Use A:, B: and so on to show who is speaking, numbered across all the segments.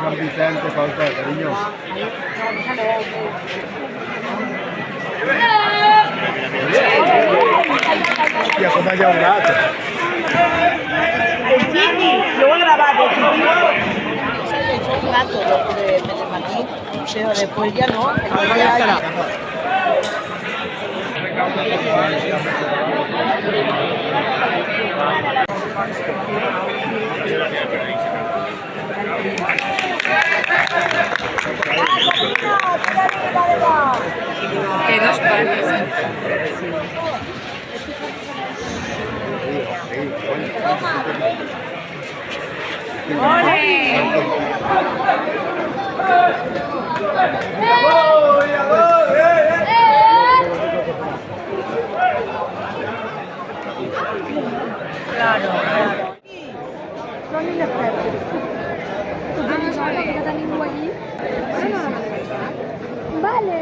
A: San Vicente, falta, cariño. Hostia, cómo ha llevado un gato.
B: El Chiqui, lo voy a grabar de Chiqui. Un gato de Martín, pero después ya no.
C: Que dos panes.
B: Claro.
D: Son inexpertos. ¿Tú tienes algo que te animo allí? Vale.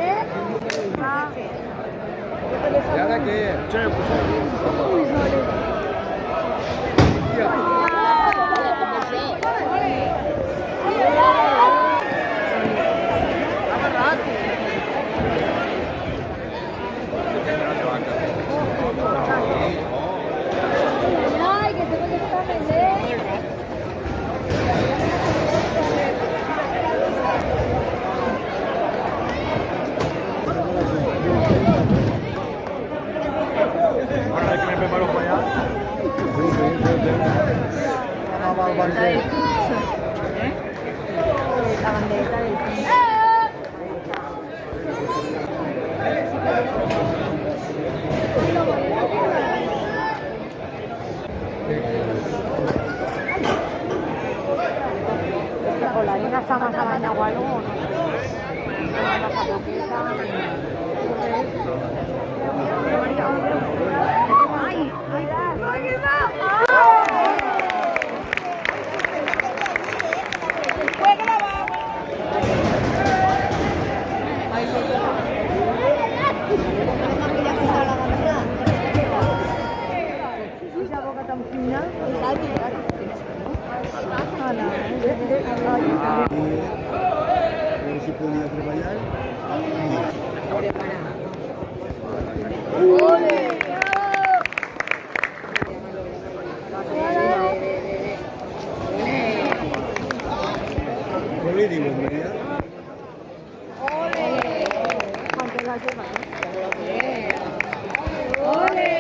D: Ah.
A: ¿Y ahora qué?
D: Uy, vale. Ay, que te voy a estar pendiente.
A: Ahora que me preparo para allá.
D: La bandera del país. Con la harina está más a bañar o algo, ¿no? ¡Ay! ¡Ay! ¡Fue grabado! ¿Esa boca tan fina?
A: Si podía trabajar. ¿Qué le digo, María?
D: ¿Cuánto la lleva? ¡Ole!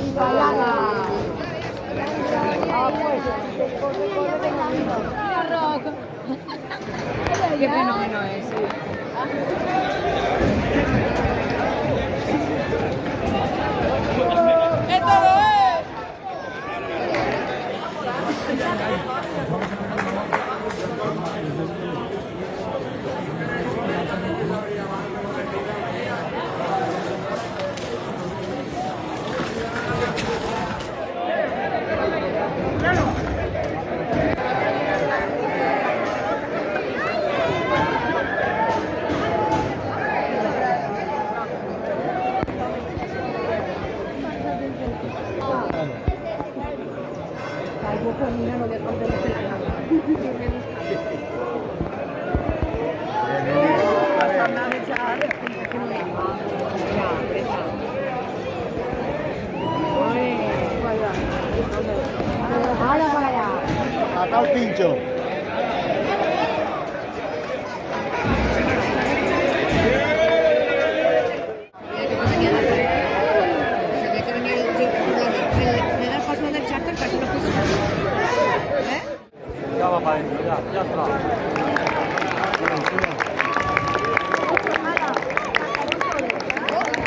D: ¡Igualada! Ah, pues, ¡mira, Rock!
C: Qué fenómeno es.
D: Hala para allá.
A: Acá el pincho.